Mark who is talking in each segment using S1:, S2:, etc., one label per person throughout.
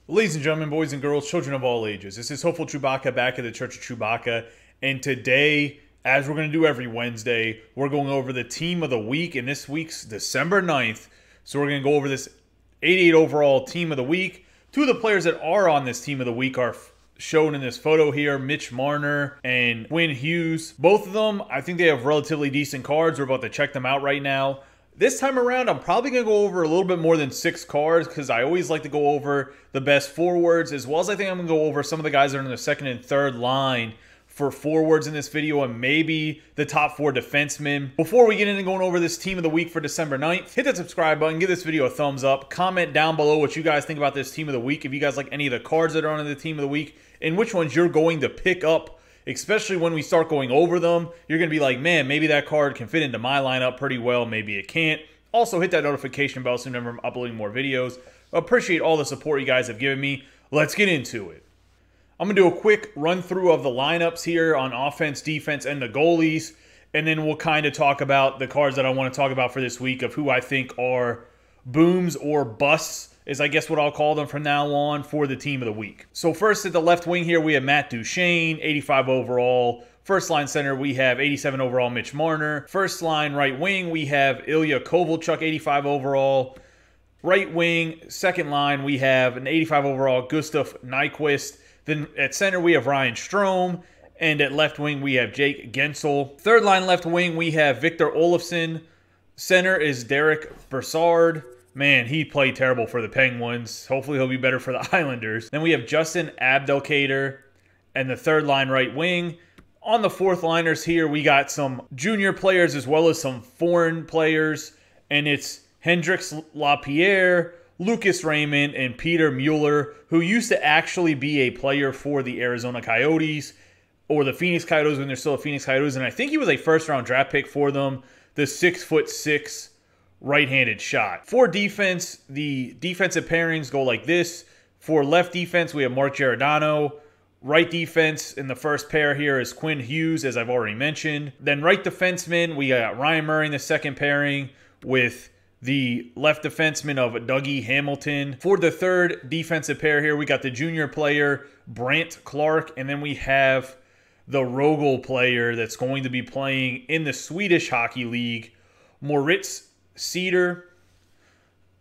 S1: Ladies and gentlemen, boys and girls, children of all ages, this is Hopeful Chewbacca back at the Church of Chewbacca. And today, as we're going to do every Wednesday, we're going over the team of the week in this week's December 9th. So we're going to go over this 88 overall team of the week. Two of the players that are on this team of the week are shown in this photo here, Mitch Marner and Quinn Hughes. Both of them, I think they have relatively decent cards. We're about to check them out right now. This time around, I'm probably going to go over a little bit more than 6 cards because I always like to go over the best forwards, as well as I think I'm going to go over some of the guys that are in the second and third line for forwards in this video, and maybe the top 4 defensemen. Before we get into going over this team of the week for December 9th, hit that subscribe button, give this video a thumbs up, comment down below what you guys think about this team of the week, if you guys like any of the cards that are on the team of the week, and which ones you're going to pick up. Especially when we start going over them, you're going to be like, man, maybe that card can fit into my lineup pretty well. Maybe it can't. Also, hit that notification bell so whenever I'm uploading more videos. Appreciate all the support you guys have given me. Let's get into it. I'm going to do a quick run through of the lineups here on offense, defense, and the goalies. And then we'll kind of talk about the cards that I want to talk about for this week of who I think are booms or busts, is I guess what I'll call them from now on for the team of the week. So first at the left wing here, we have Matt Duchene, 85 overall. First line center, we have 87 overall Mitch Marner. First line right wing, we have Ilya Kovalchuk, 85 overall. Right wing, second line, we have an 85 overall Gustav Nyquist. Then at center, we have Ryan Strome. And at left wing, we have Jake Guentzel. Third line left wing, we have Victor Olofsson. Center is Derek Brassard. Man, he played terrible for the Penguins. Hopefully he'll be better for the Islanders. Then we have Justin Abdelkader and the third line right wing. On the fourth liners here, we got some junior players as well as some foreign players. And it's Hendrix Lapierre, Lucas Raymond, and Peter Mueller, who used to actually be a player for the Arizona Coyotes or the Phoenix Coyotes when they're still a Phoenix Coyotes. And I think he was a first-round draft pick for them, the 6'6" right-handed shot. For defense, the defensive pairings go like this. For left defense, we have Mark Giordano. Right defense in the first pair here is Quinn Hughes, as I've already mentioned. Then right defenseman, we got Ryan Murray in the second pairing with the left defenseman of Dougie Hamilton. For the third defensive pair here, we got the junior player Brant Clark, and then we have the Rogel player that's going to be playing in the Swedish Hockey League, Moritz Cedar.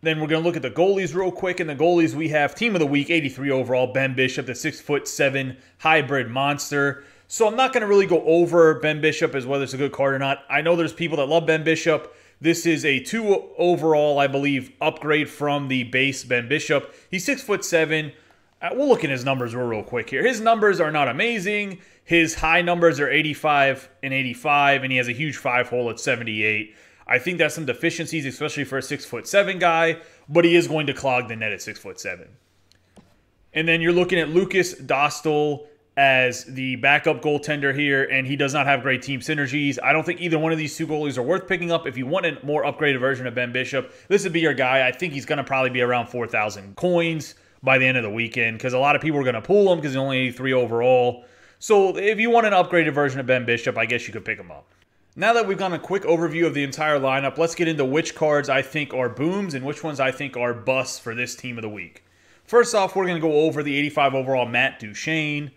S1: Then we're going to look at the goalies real quick. In the goalies, we have team of the week, 83 overall, Ben Bishop, the 6'7" hybrid monster. So I'm not going to really go over Ben Bishop as whether it's a good card or not. I know there's people that love Ben Bishop. This is a 2 overall, I believe, upgrade from the base Ben Bishop. He's 6'7". We'll look at his numbers real quick here. His numbers are not amazing. His high numbers are 85 and 85, and he has a huge 5-hole at 78. I think that's some deficiencies, especially for a 6'7" guy, but he is going to clog the net at 6'7". And then you're looking at Lucas Dostal as the backup goaltender here, and he does not have great team synergies. I don't think either one of these two goalies are worth picking up. If you want a more upgraded version of Ben Bishop, this would be your guy. I think he's going to probably be around 4,000 coins by the end of the weekend because a lot of people are going to pull him because he's only 83 overall. So if you want an upgraded version of Ben Bishop, I guess you could pick him up. Now that we've gone a quick overview of the entire lineup, let's get into which cards I think are booms and which ones I think are busts for this team of the week. First off, we're going to go over the 85 overall Matt Duchene.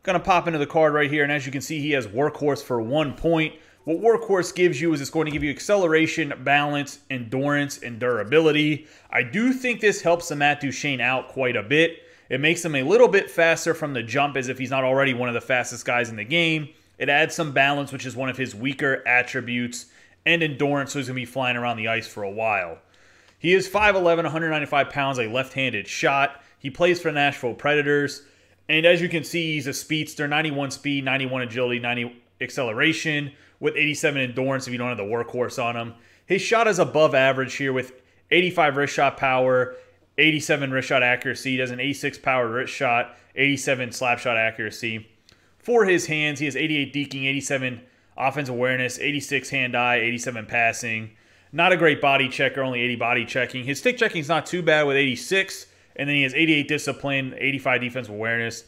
S1: Going to pop into the card right here, and as you can see, he has Workhorse for 1 point. What Workhorse gives you is it's going to give you acceleration, balance, endurance, and durability. I do think this helps the Matt Duchene out quite a bit. It makes him a little bit faster from the jump as if he's not already one of the fastest guys in the game. It adds some balance, which is one of his weaker attributes, and endurance, so he's going to be flying around the ice for a while. He is 5'11", 195 pounds, a left-handed shot. He plays for the Nashville Predators, and as you can see, he's a speedster, 91 speed, 91 agility, 90 acceleration, with 87 endurance if you don't have the workhorse on him. His shot is above average here with 85 wrist shot power, 87 wrist shot accuracy. He does an 86 power wrist shot, 87 slap shot accuracy. For his hands, he has 88 deking, 87 offensive awareness, 86 hand-eye, 87 passing. Not a great body checker, only 80 body checking. His stick checking is not too bad with 86, and then he has 88 discipline, 85 defensive awareness.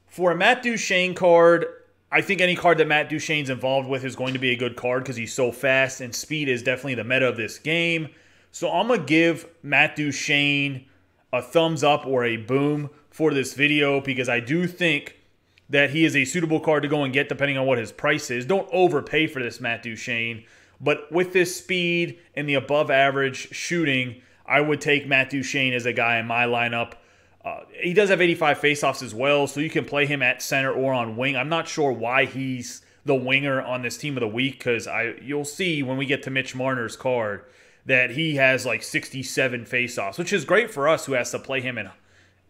S1: For a Matt Duchene card, I think any card that Matt Duchene's involved with is going to be a good card because he's so fast, and speed is definitely the meta of this game. So I'm going to give Matt Duchene a thumbs up or a boom for this video, because I do think that he is a suitable card to go and get depending on what his price is. Don't overpay for this Matt Duchene, but with this speed and the above average shooting, I would take Matt Duchene as a guy in my lineup. He does have 85 faceoffs as well, so you can play him at center or on wing. I'm not sure why he's the winger on this team of the week, because you'll see when we get to Mitch Marner's card that he has like 67 faceoffs, which is great for us who has to play him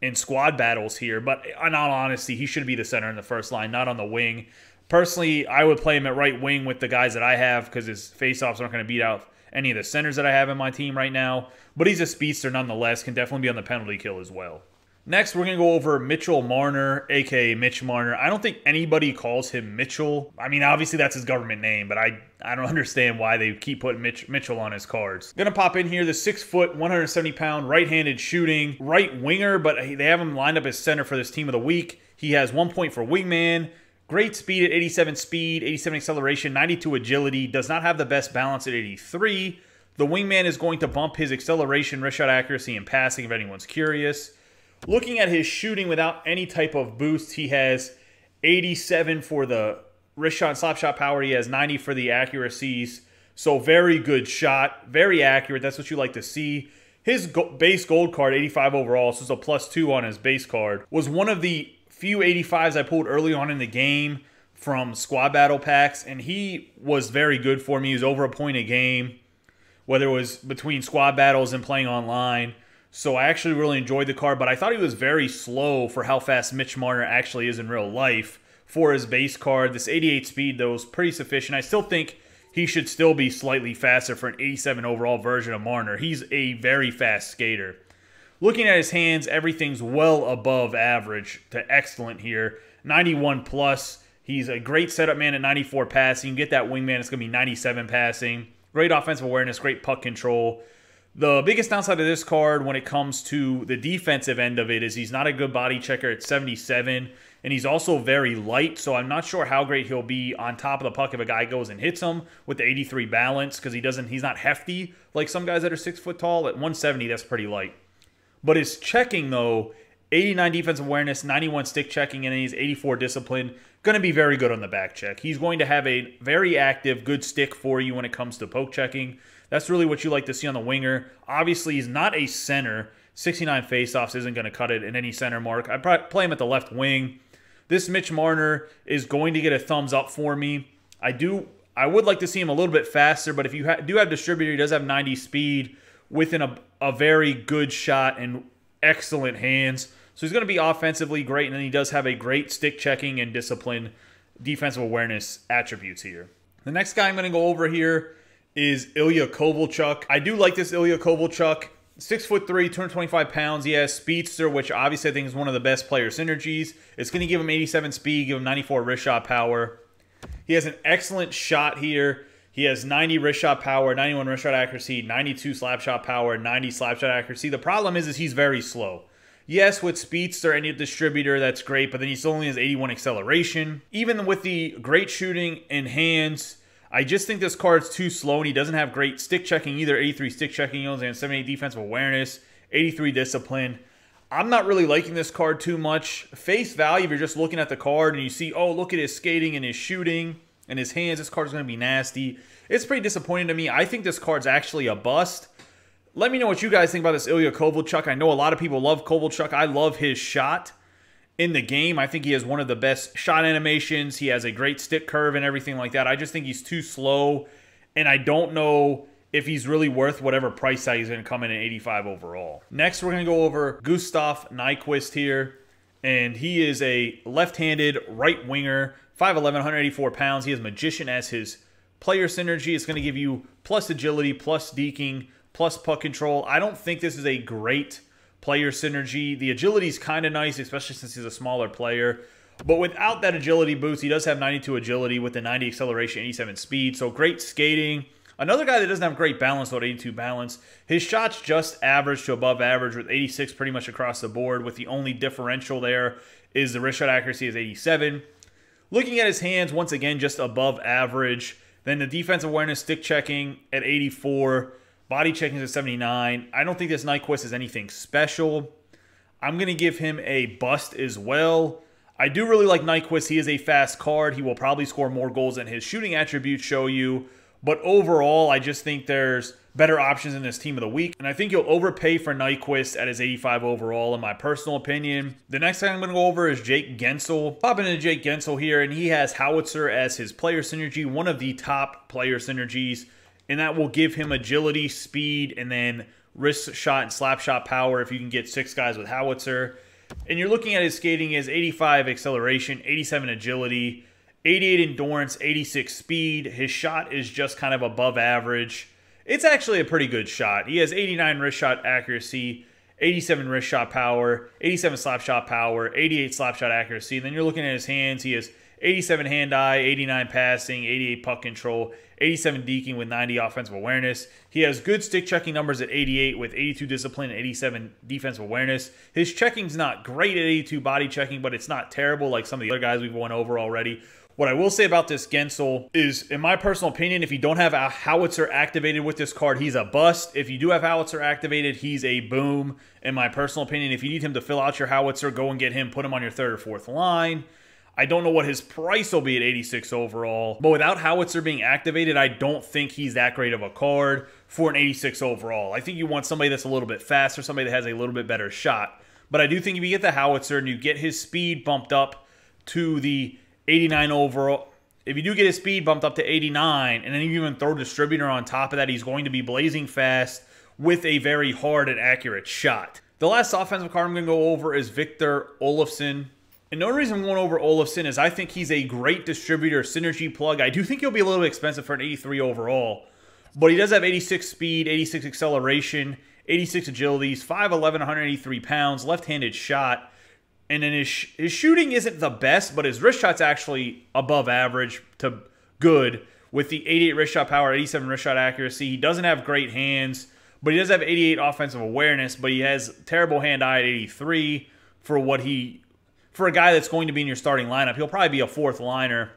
S1: in squad battles here. But in all honesty, he should be the center in the first line, not on the wing. Personally, I would play him at right wing with the guys that I have, because his faceoffs aren't going to beat out any of the centers that I have in my team right now. But he's a speedster nonetheless, can definitely be on the penalty kill as well. Next, we're going to go over Mitchell Marner, a.k.a. Mitch Marner. I don't think anybody calls him Mitchell. I mean, obviously that's his government name, but I don't understand why they keep putting Mitchell on his cards. Going to pop in here, the 6 foot, 170-pound, right-handed shooting right winger, but they have him lined up as center for this team of the week. He has 1 point for wingman, great speed at 87 speed, 87 acceleration, 92 agility, does not have the best balance at 83. The wingman is going to bump his acceleration, wrist shot accuracy, and passing if anyone's curious. Looking at his shooting without any type of boost, he has 87 for the wrist shot and slap shot power. He has 90 for the accuracies. So very good shot, very accurate. That's what you like to see. His base gold card, 85 overall, so it's a +2 on his base card, was one of the few 85s I pulled early on in the game from squad battle packs, and he was very good for me. He was over a point a game, whether it was between squad battles and playing online. So I actually really enjoyed the card, but I thought he was very slow for how fast Mitch Marner actually is in real life for his base card. This 88 speed, though, is pretty sufficient. I still think he should still be slightly faster for an 87 overall version of Marner. He's a very fast skater. Looking at his hands, everything's well above average to excellent here. 91 plus. He's a great setup man at 94 passing. You get that wingman, it's going to be 97 passing. Great offensive awareness, great puck control. The biggest downside of this card when it comes to the defensive end of it is he's not a good body checker at 77, and he's also very light, so I'm not sure how great he'll be on top of the puck if a guy goes and hits him with the 83 balance, because he's not hefty like some guys that are 6 foot tall. At 170, that's pretty light. But his checking, though, 89 defensive awareness, 91 stick checking, and he's 84 discipline. Going to be very good on the back check. He's going to have a very active, good stick for you when it comes to poke checking. That's really what you like to see on the winger. Obviously, he's not a center. 69 faceoffs isn't going to cut it in any center mark. I'd probably play him at the left wing. This Mitch Marner is going to get a thumbs up for me. I would like to see him a little bit faster, but if you do have distributor, he does have 90 speed within a very good shot and excellent hands. So he's going to be offensively great, and then he does have a great stick checking and discipline defensive awareness attributes here. The next guy I'm going to go over here is Ilya Kovalchuk. I do like this Ilya Kovalchuk. 6'3", 225 pounds. He has speedster, which obviously I think is one of the best player synergies. It's going to give him 87 speed, give him 94 wrist shot power. He has an excellent shot here. He has 90 wrist shot power, 91 wrist shot accuracy, 92 slap shot power, 90 slap shot accuracy. The problem is he's very slow. Yes, with speedster and your distributor, that's great, but then he still only has 81 acceleration. Even with the great shooting and hands, I just think this card's too slow, and he doesn't have great stick checking either. 83 stick checking, he only has 78 defensive awareness, 83 discipline. I'm not really liking this card too much. Face value, if you're just looking at the card and you see, oh, look at his skating and his shooting and his hands, this card's going to be nasty. It's pretty disappointing to me. I think this card's actually a bust. Let me know what you guys think about this Ilya Kovalchuk. I know a lot of people love Kovalchuk. I love his shot in the game. I think he has one of the best shot animations. He has a great stick curve and everything like that. I just think he's too slow, and I don't know if he's really worth whatever price tag he's going to come in at 85 overall. Next, we're going to go over Gustav Nyquist here, and he is a left-handed right winger, 5'11", 184 pounds. He has Magician as his player synergy. It's going to give you plus agility, plus deking, plus puck control. I don't think this is a great player synergy. The agility is kind of nice, especially since he's a smaller player. But without that agility boost, he does have 92 agility with the 90 acceleration, 87 speed. So great skating. Another guy that doesn't have great balance, though, at 82 balance. His shot's just average to above average with 86 pretty much across the board, with the only differential there is the wrist shot accuracy is 87. Looking at his hands, once again, just above average. Then the defensive awareness, stick checking at 84. Body checking is a 79. I don't think this Nyquist is anything special. I'm going to give him a bust as well. I do really like Nyquist. He is a fast card. He will probably score more goals than his shooting attributes show you. But overall, I just think there's better options in this team of the week. And I think you'll overpay for Nyquist at his 85 overall, in my personal opinion. The next guy I'm going to go over is Jake Guentzel. Popping into Jake Guentzel here, and he has Howitzer as his player synergy, one of the top player synergies. And that will give him agility, speed, and then wrist shot and slap shot power if you can get 6 guys with Howitzer. And you're looking at his skating as 85 acceleration, 87 agility, 88 endurance, 86 speed. His shot is just kind of above average. It's actually a pretty good shot. He has 89 wrist shot accuracy, 87 wrist shot power, 87 slap shot power, 88 slap shot accuracy. And then you're looking at his hands. He has 87 hand-eye, 89 passing, 88 puck control, 87 deking with 90 offensive awareness. He has good stick checking numbers at 88 with 82 discipline and 87 defensive awareness. His checking's not great at 82 body checking, but it's not terrible like some of the other guys we've won over already. What I will say about this Guentzel is, in my personal opinion, if you don't have a Howitzer activated with this card, he's a bust. If you do have Howitzer activated, he's a boom, in my personal opinion. If you need him to fill out your Howitzer, go and get him, put him on your 3rd or 4th line. I don't know what his price will be at 86 overall, but without Howitzer being activated, I don't think he's that great of a card for an 86 overall. I think you want somebody that's a little bit faster, somebody that has a little bit better shot. But I do think if you get the Howitzer and you get his speed bumped up to the 89 overall, if you do get his speed bumped up to 89, and then you even throw distributor on top of that, he's going to be blazing fast with a very hard and accurate shot. The last offensive card I'm going to go over is Victor Olofsson. And the only reason I'm going over Olofsson is I think he's a great distributor synergy plug. I do think he'll be a little bit expensive for an 83 overall, but he does have 86 speed, 86 acceleration, 86 agility. He's 5'11", 183 pounds, left-handed shot. And then his shooting isn't the best, but his wrist shot's actually above average to good with the 88 wrist shot power, 87 wrist shot accuracy. He doesn't have great hands, but he does have 88 offensive awareness, but he has terrible hand-eye at 83 for a guy that's going to be in your starting lineup. He'll probably be a 4th liner.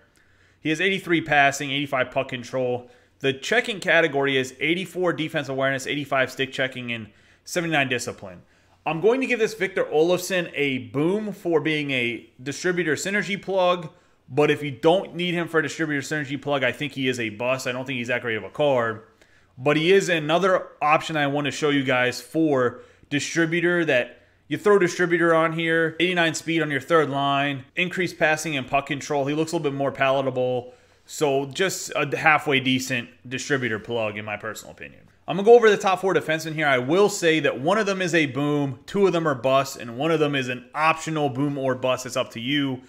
S1: He has 83 passing, 85 puck control. The checking category is 84 defense awareness, 85 stick checking, and 79 discipline. I'm going to give this Victor Olofsson a boom for being a distributor synergy plug, but if you don't need him for a distributor synergy plug, I think he is a bust. I don't think he's that great of a card, but he is another option I want to show you guys for distributor that you throw distributor on here, 89 speed on your 3rd line, increased passing and puck control. He looks a little bit more palatable, so just a halfway decent distributor plug in my personal opinion. I'm going to go over the top 4 defensemen here. I will say that one of them is a boom, 2 of them are busts, and one of them is an optional boom or bust. It's up to you.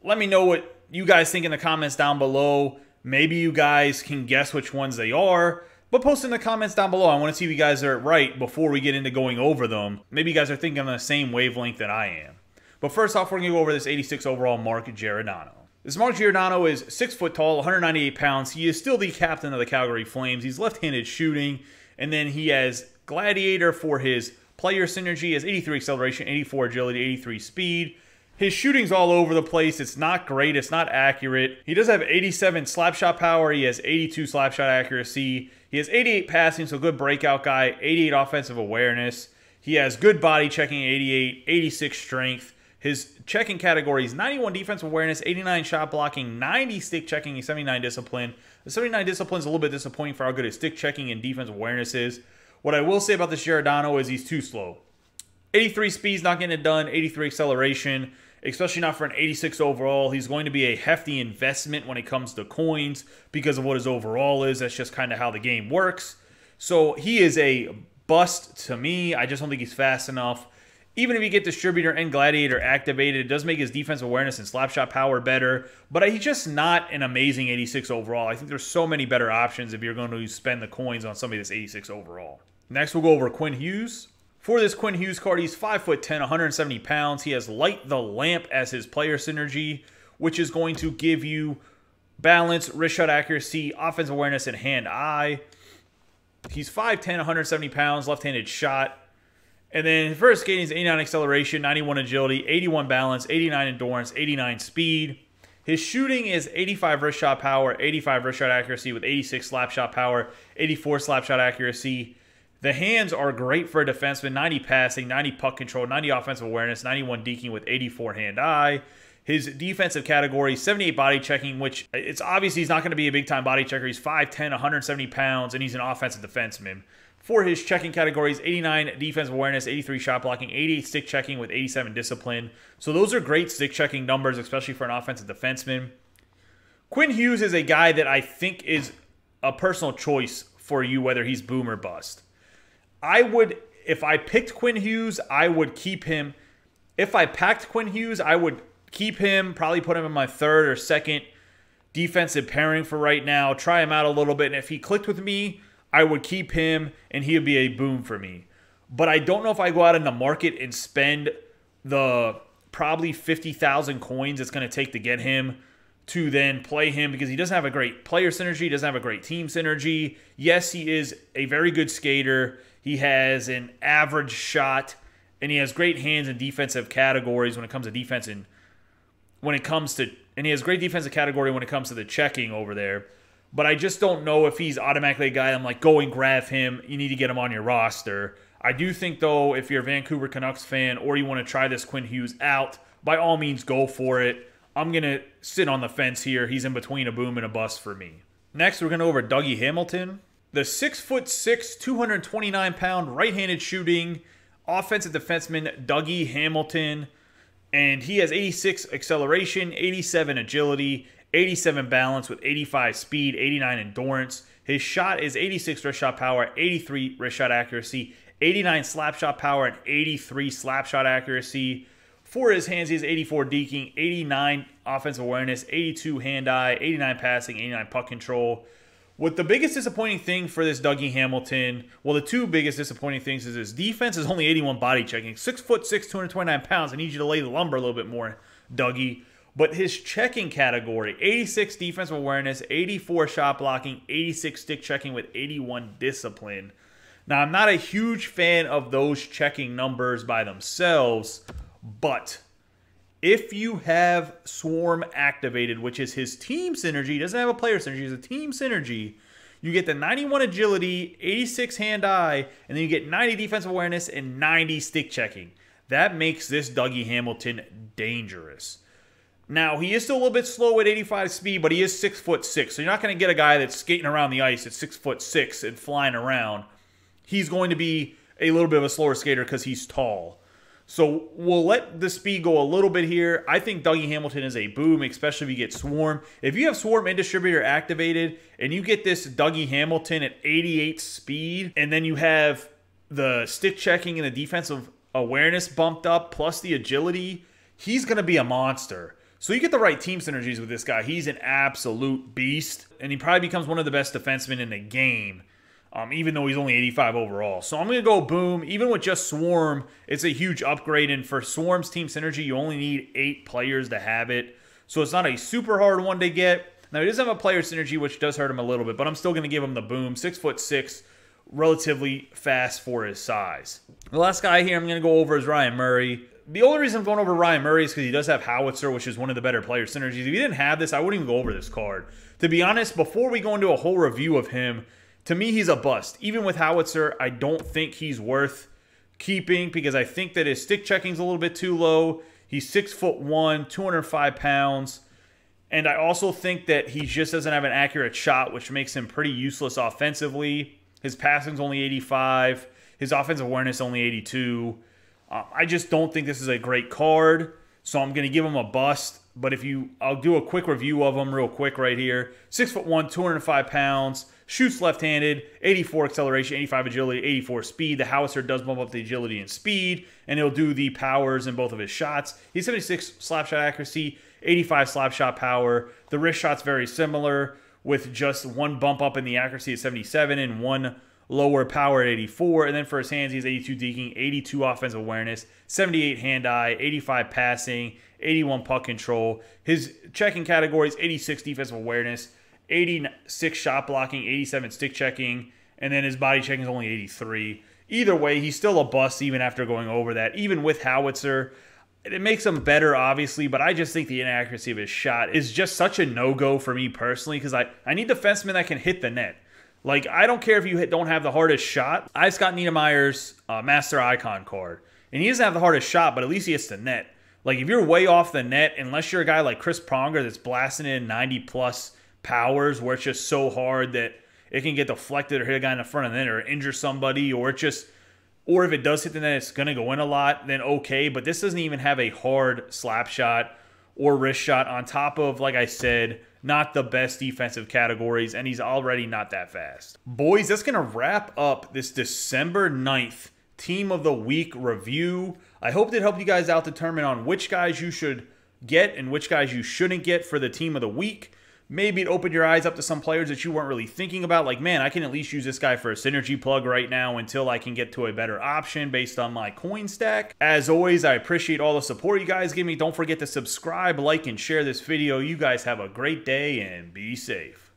S1: Let me know what you guys think in the comments down below. Maybe you guys can guess which ones they are, but post in the comments down below. I want to see if you guys are right before we get into going over them. Maybe you guys are thinking on the same wavelength that I am. But first off, we're going to go over this 86 overall Mark Giordano. This Mark Giordano is 6 foot tall, 198 pounds. He is still the captain of the Calgary Flames. He's left-handed shooting, and then he has Gladiator for his player synergy. He has 83 acceleration, 84 agility, 83 speed. His shooting's all over the place. It's not great. It's not accurate. He does have 87 slap shot power. He has 82 slap shot accuracy. He has 88 passing, so good breakout guy, 88 offensive awareness. He has good body checking, 88, 86 strength. His checking category is 91 defensive awareness, 89 shot blocking, 90 stick checking, and 79 discipline. The 79 discipline is a little bit disappointing for how good his stick checking and defensive awareness is. What I will say about this Giordano is he's too slow. 83 speed's not getting it done, 83 acceleration, especially not for an 86 overall. He's going to be a hefty investment when it comes to coins because of what his overall is. That's just kind of how the game works. So he is a bust to me. I just don't think he's fast enough. Even if you get Distributor and Gladiator activated, it does make his defensive awareness and slapshot power better, but he's just not an amazing 86 overall. I think there's so many better options if you're going to spend the coins on somebody that's 86 overall. Next, we'll go over Quinn Hughes. For this Quinn Hughes card, he's 5'10", 170 pounds. He has Light the Lamp as his player synergy, which is going to give you balance, wrist shot accuracy, offensive awareness, and hand-eye. He's 5'10", 170 pounds, left-handed shot. And then for his skating, he's 89 acceleration, 91 agility, 81 balance, 89 endurance, 89 speed. His shooting is 85 wrist shot power, 85 wrist shot accuracy with 86 slap shot power, 84 slap shot accuracy. The hands are great for a defenseman. 90 passing, 90 puck control, 90 offensive awareness, 91 deking with 84 hand-eye. His defensive category, 78 body checking, which it's obvious he's not going to be a big-time body checker. He's 5'10", 170 pounds, and he's an offensive defenseman. For his checking categories, 89 defensive awareness, 83 shot blocking, 88 stick checking with 87 discipline. So those are great stick checking numbers, especially for an offensive defenseman. Quinn Hughes is a guy that I think is a personal choice for you, whether he's boom or bust. If I picked Quinn Hughes, I would keep him. If I packed Quinn Hughes, I would keep him, probably put him in my third or second defensive pairing for right now, try him out a little bit, and if he clicked with me, I would keep him, and he would be a boom for me. But I don't know if I go out in the market and spend the probably 50,000 coins it's going to take to get him to then play him, because he doesn't have a great player synergy, doesn't have a great team synergy. Yes, he is a very good skater. He has an average shot, and he has great hands in defensive categories when it comes to defense, and he has great defensive category when it comes to the checking over there. But I just don't know if he's automatically a guy I'm like, go and grab him. You need to get him on your roster. I do think, though, if you're a Vancouver Canucks fan or you want to try this Quinn Hughes out, by all means, go for it. I'm going to sit on the fence here. He's in between a boom and a bust for me. Next, we're going to go over Dougie Hamilton. The 6'6", 229-pound right-handed shooting offensive defenseman Dougie Hamilton. And he has 86 acceleration, 87 agility, 87 balance with 85 speed, 89 endurance. His shot is 86 wrist shot power, 83 wrist shot accuracy, 89 slap shot power, and 83 slap shot accuracy. For his hands, he has 84 deking, 89 offensive awareness, 82 hand-eye, 89 passing, 89 puck control. What the biggest disappointing thing for this Dougie Hamilton, well, the two biggest disappointing things is his defense is only 81 body checking. 6'6", 229 pounds. I need you to lay the lumber a little bit more, Dougie. But his checking category, 86 defensive awareness, 84 shot blocking, 86 stick checking with 81 discipline. Now, I'm not a huge fan of those checking numbers by themselves, but if you have Swarm activated, which is his team synergy, he doesn't have a player synergy, it's a team synergy, you get the 91 agility, 86 hand-eye, and then you get 90 defensive awareness and 90 stick checking. That makes this Dougie Hamilton dangerous. Now, he is still a little bit slow at 85 speed, but he is 6'6", so you're not going to get a guy that's skating around the ice at 6'6" and flying around. He's going to be a little bit of a slower skater because he's tall. So we'll let the speed go a little bit here. I think Dougie Hamilton is a boom, especially if you get Swarm. If you have Swarm and Distributor activated and you get this Dougie Hamilton at 88 speed, and then you have the stick checking and the defensive awareness bumped up, plus the agility, he's going to be a monster. So you get the right team synergies with this guy. He's an absolute beast, and he probably becomes one of the best defensemen in the game, even though he's only 85 overall. So I'm going to go boom. Even with just Swarm, it's a huge upgrade, and for Swarm's team synergy, you only need 8 players to have it. So it's not a super hard one to get. Now, he does have a player synergy, which does hurt him a little bit, but I'm still going to give him the boom. 6'6", relatively fast for his size. The last guy here I'm going to go over is Ryan Murray. The only reason I'm going over Ryan Murray is because he does have Howitzer, which is one of the better player synergies. If he didn't have this, I wouldn't even go over this card. To be honest, before we go into a whole review of him, to me, he's a bust. Even with Howitzer, I don't think he's worth keeping because I think that his stick checking's a little bit too low. He's 6'1", 205 pounds. And I also think that he just doesn't have an accurate shot, which makes him pretty useless offensively. His passing's only 85. His offensive awareness only 82. I just don't think this is a great card, so I'm going to give him a bust. But I'll do a quick review of him real quick right here. 6'1", 205 pounds, shoots left-handed, 84 acceleration, 85 agility, 84 speed. The Howitzer does bump up the agility and speed, and he'll do the powers in both of his shots. He's 76 slap shot accuracy, 85 slap shot power. The wrist shot's very similar, with just one bump up in the accuracy at 77 and one lower power at 84. And then for his hands, he has 82 deking, 82 offensive awareness, 78 hand-eye, 85 passing, 81 puck control. His checking categories, 86 defensive awareness, 86 shot blocking, 87 stick checking, and then his body checking is only 83. Either way, he's still a bust even after going over that. Even with Howitzer, It makes him better, obviously, but I just think the inaccuracy of his shot is just such a no-go for me personally because I need defensemen that can hit the net. Like, I don't care if you don't have the hardest shot. I just got Niedermayer's Master Icon card, and he doesn't have the hardest shot, but at least he hits the net. Like, if you're way off the net, unless you're a guy like Chris Pronger that's blasting in 90-plus powers where it's just so hard that it can get deflected or hit a guy in the front of the net or injure somebody, or if it does hit the net, it's going to go in a lot, then okay. But this doesn't even have a hard slap shot or wrist shot on top of, like I said, not the best defensive categories, and he's already not that fast. Boys, that's going to wrap up this December 9th Team of the Week review. I hope that helped you guys out determine on which guys you should get and which guys you shouldn't get for the Team of the Week. Maybe it opened your eyes up to some players that you weren't really thinking about. Like, man, I can at least use this guy for a synergy plug right now until I can get to a better option based on my coin stack. As always, I appreciate all the support you guys give me. Don't forget to subscribe, like, and share this video. You guys have a great day and be safe.